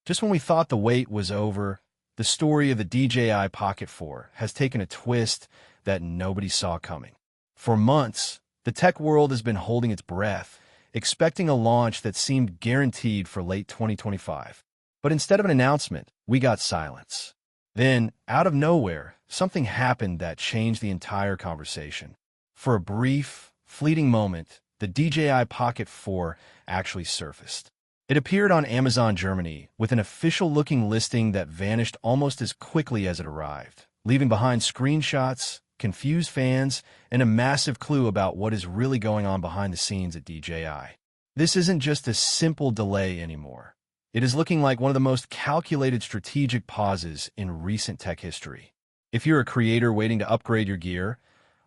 Just when we thought the wait was over, the story of the DJI Pocket 4 has taken a twist that nobody saw coming. For months, the tech world has been holding its breath, expecting a launch that seemed guaranteed for late 2025. But instead of an announcement, we got silence. Then, out of nowhere, something happened that changed the entire conversation. For a brief, fleeting moment, the DJI Pocket 4 actually surfaced. It appeared on Amazon Germany with an official-looking listing that vanished almost as quickly as it arrived, leaving behind screenshots, confused fans, and a massive clue about what is really going on behind the scenes at DJI. This isn't just a simple delay anymore. It is looking like one of the most calculated strategic pauses in recent tech history. If you're a creator waiting to upgrade your gear,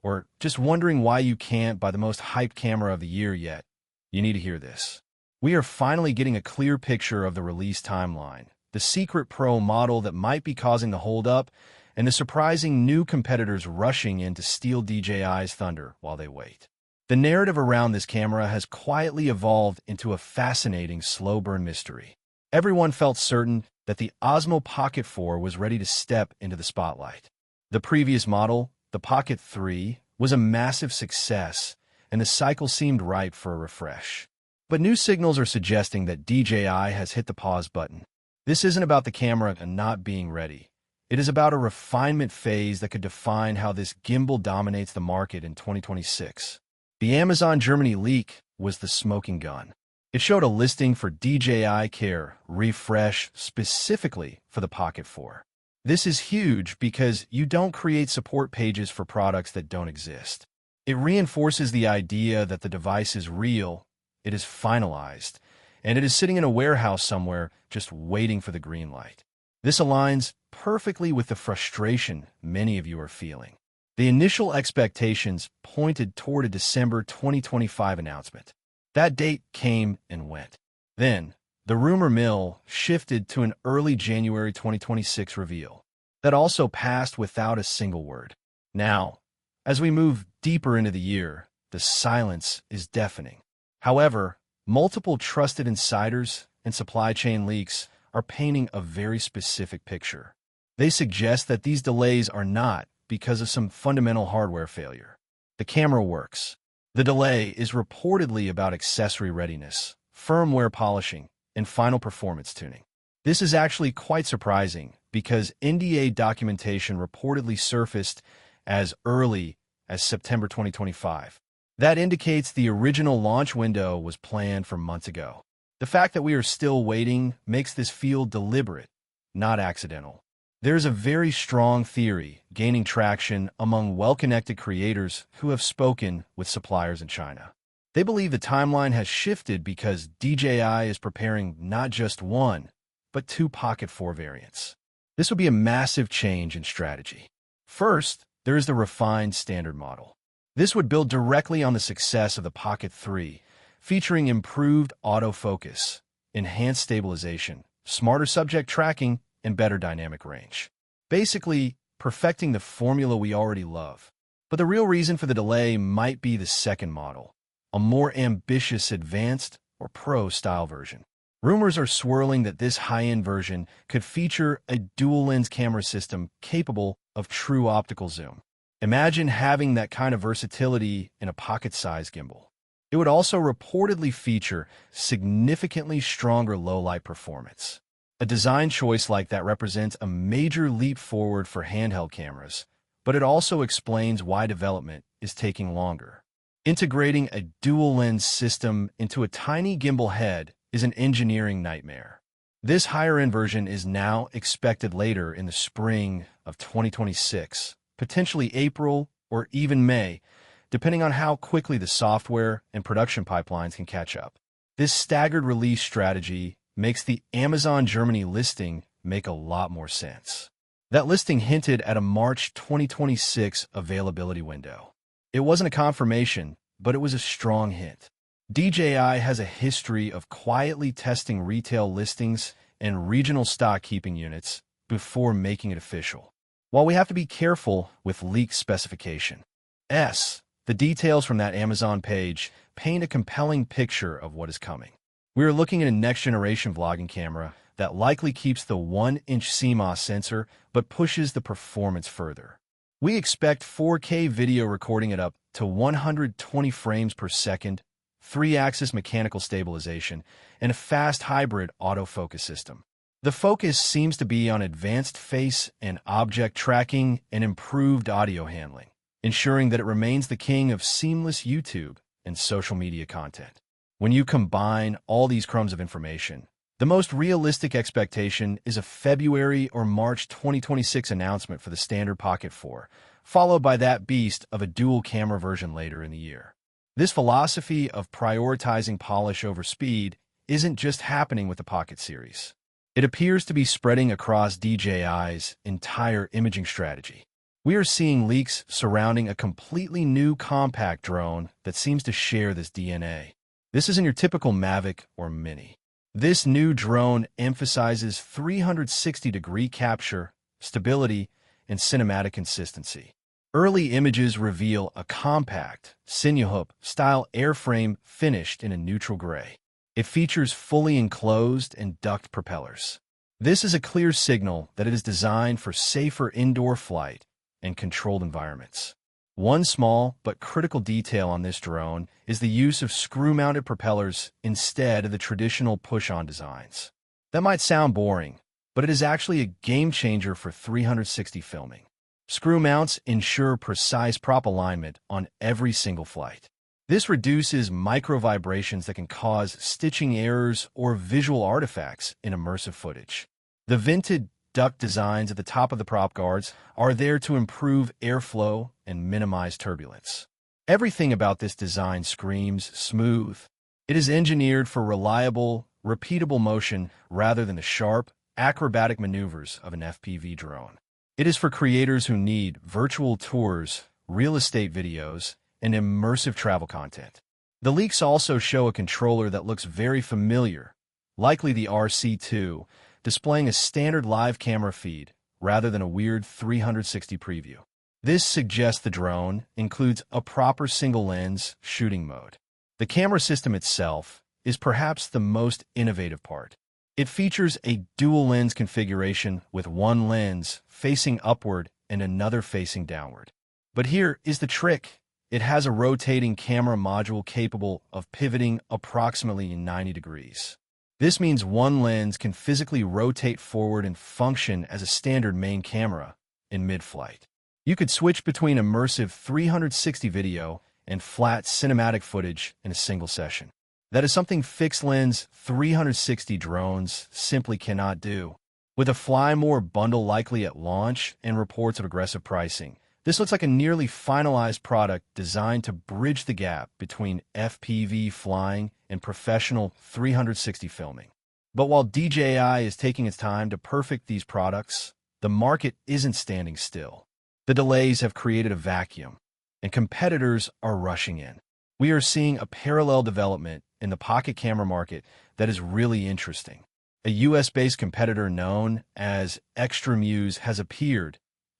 or just wondering why you can't buy the most hyped camera of the year yet, you need to hear this. We are finally getting a clear picture of the release timeline, the secret Pro model that might be causing the holdup, and the surprising new competitors rushing in to steal DJI's thunder while they wait. The narrative around this camera has quietly evolved into a fascinating slow-burn mystery. Everyone felt certain that the Osmo Pocket 4 was ready to step into the spotlight. The previous model, the Pocket 3, was a massive success, and the cycle seemed ripe for a refresh. But new signals are suggesting that DJI has hit the pause button. This isn't about the camera not being ready. It is about a refinement phase that could define how this gimbal dominates the market in 2026. The Amazon Germany leak was the smoking gun. It showed a listing for DJI Care Refresh specifically for the Pocket 4. This is huge because you don't create support pages for products that don't exist. It reinforces the idea that the device is real, it is finalized, and it is sitting in a warehouse somewhere just waiting for the green light. This aligns perfectly with the frustration many of you are feeling. The initial expectations pointed toward a December 2025 announcement. That date came and went. Then, the rumor mill shifted to an early January 2026 reveal. That also passed without a single word. Now, as we move deeper into the year, the silence is deafening. However, multiple trusted insiders and supply chain leaks are painting a very specific picture. They suggest that these delays are not because of some fundamental hardware failure. The camera works. The delay is reportedly about accessory readiness, firmware polishing, and final performance tuning. This is actually quite surprising because NDA documentation reportedly surfaced as early as September 2025. That indicates the original launch window was planned for months ago. The fact that we are still waiting makes this feel deliberate, not accidental. There's a very strong theory gaining traction among well-connected creators who have spoken with suppliers in China. They believe the timeline has shifted because DJI is preparing not just one, but two Pocket 4 variants. This would be a massive change in strategy. First, there is the refined standard model. This would build directly on the success of the Pocket 3, featuring improved autofocus, enhanced stabilization, smarter subject tracking, and better dynamic range. Basically, perfecting the formula we already love. But the real reason for the delay might be the second model, a more ambitious advanced or pro-style version. Rumors are swirling that this high-end version could feature a dual-lens camera system capable of true optical zoom. Imagine having that kind of versatility in a pocket-sized gimbal. It would also reportedly feature significantly stronger low-light performance. A design choice like that represents a major leap forward for handheld cameras, but it also explains why development is taking longer. Integrating a dual-lens system into a tiny gimbal head is an engineering nightmare. This higher-end version is now expected later in the spring of 2026, potentially April or even May, depending on how quickly the software and production pipelines can catch up. This staggered release strategy makes the Amazon Germany listing make a lot more sense. That listing hinted at a March 2026 availability window. It wasn't a confirmation, but it was a strong hint. DJI has a history of quietly testing retail listings and regional stock keeping units before making it official. While we have to be careful with leaked specification, the details from that Amazon page paint a compelling picture of what is coming. We are looking at a next-generation vlogging camera that likely keeps the 1-inch CMOS sensor but pushes the performance further. We expect 4K video recording at up to 120 frames per second, 3-axis mechanical stabilization, and a fast hybrid autofocus system. The focus seems to be on advanced face and object tracking and improved audio handling, ensuring that it remains the king of seamless YouTube and social media content. When you combine all these crumbs of information, the most realistic expectation is a February or March 2026 announcement for the standard Pocket 4, followed by that beast of a dual-camera version later in the year. This philosophy of prioritizing polish over speed isn't just happening with the Pocket series. It appears to be spreading across DJI's entire imaging strategy. We are seeing leaks surrounding a completely new compact drone that seems to share this DNA. This isn't your typical Mavic or Mini. This new drone emphasizes 360-degree capture, stability, and cinematic consistency. Early images reveal a compact, Sinuhoop-style airframe finished in a neutral gray. It features fully enclosed and duct propellers. This is a clear signal that it is designed for safer indoor flight and controlled environments. One small but critical detail on this drone is the use of screw-mounted propellers instead of the traditional push-on designs. That might sound boring, but it is actually a game-changer for 360 filming. Screw mounts ensure precise prop alignment on every single flight. This reduces micro-vibrations that can cause stitching errors or visual artifacts in immersive footage. The vented duct designs at the top of the prop guards are there to improve airflow and minimize turbulence. Everything about this design screams smooth. It is engineered for reliable, repeatable motion rather than the sharp, acrobatic maneuvers of an FPV drone. It is for creators who need virtual tours, real estate videos, and immersive travel content. The leaks also show a controller that looks very familiar, likely the RC2, displaying a standard live camera feed rather than a weird 360 preview. This suggests the drone includes a proper single-lens shooting mode. The camera system itself is perhaps the most innovative part. It features a dual-lens configuration with one lens facing upward and another facing downward. But here is the trick. It has a rotating camera module capable of pivoting approximately 90 degrees. This means one lens can physically rotate forward and function as a standard main camera in mid-flight. You could switch between immersive 360 video and flat cinematic footage in a single session. That is something fixed-lens 360 drones simply cannot do. With a Fly More bundle likely at launch and reports of aggressive pricing, this looks like a nearly finalized product designed to bridge the gap between FPV flying and professional 360 filming. But while DJI is taking its time to perfect these products, the market isn't standing still. The delays have created a vacuum, and competitors are rushing in. We are seeing a parallel development in the pocket camera market that is really interesting. A US-based competitor known as Extremuse has appeared,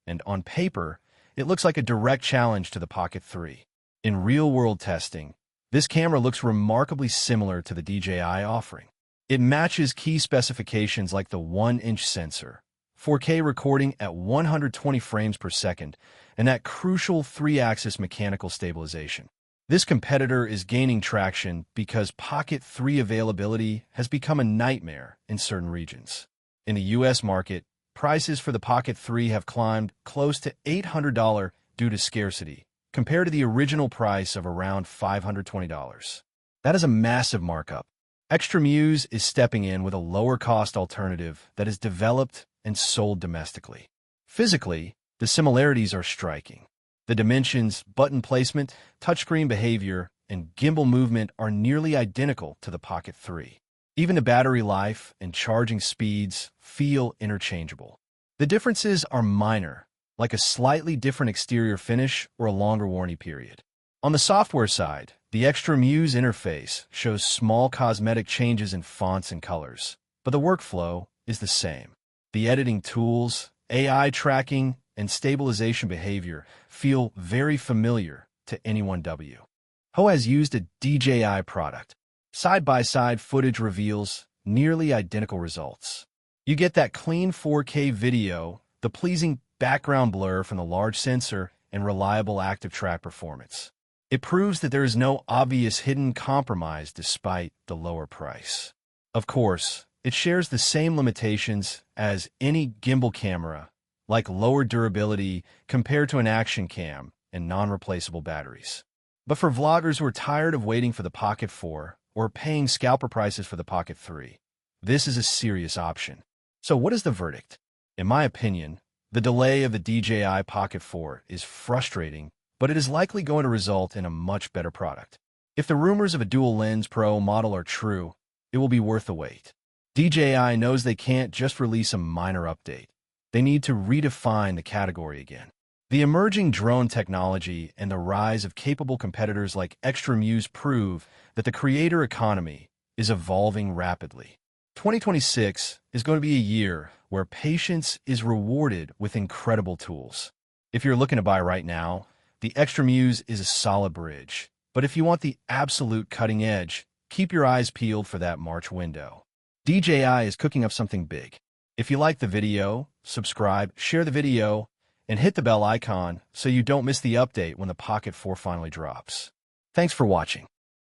and on paper, it looks like a direct challenge to the Pocket 3. In real-world testing, this camera looks remarkably similar to the DJI offering. It matches key specifications like the 1-inch sensor, 4K recording at 120 frames per second, and that crucial 3-axis mechanical stabilization. This competitor is gaining traction because Pocket 3 availability has become a nightmare in certain regions. In the US market, prices for the Pocket 3 have climbed close to $800 due to scarcity, compared to the original price of around $520. That is a massive markup. Extremuse is stepping in with a lower-cost alternative that is developed and sold domestically. Physically, the similarities are striking. The dimensions, button placement, touchscreen behavior, and gimbal movement are nearly identical to the Pocket 3. Even the battery life and charging speeds feel interchangeable. The differences are minor, like a slightly different exterior finish or a longer warranty period. On the software side, the Extremuse interface shows small cosmetic changes in fonts and colors, but the workflow is the same. The editing tools, AI tracking, and stabilization behavior feel very familiar to anyone who has used a DJI product. Side-by-side footage reveals nearly identical results. You get that clean 4K video, the pleasing background blur from the large sensor, and reliable active track performance. It proves that there is no obvious hidden compromise despite the lower price. Of course, it shares the same limitations as any gimbal camera, like lower durability compared to an action cam and non-replaceable batteries. But for vloggers who are tired of waiting for the Pocket 4 or paying scalper prices for the Pocket 3, this is a serious option. So what is the verdict? In my opinion, the delay of the DJI Pocket 4 is frustrating, but it is likely going to result in a much better product. If the rumors of a dual-lens Pro model are true, it will be worth the wait. DJI knows they can't just release a minor update. They need to redefine the category again. The emerging drone technology and the rise of capable competitors like Extremuse prove that the creator economy is evolving rapidly. 2026 is going to be a year where patience is rewarded with incredible tools. If you're looking to buy right now, the Extremuse is a solid bridge. But if you want the absolute cutting edge, keep your eyes peeled for that March window. DJI is cooking up something big. If you like the video, subscribe, share the video, and hit the bell icon so you don't miss the update when the Pocket 4 finally drops. Thanks for watching.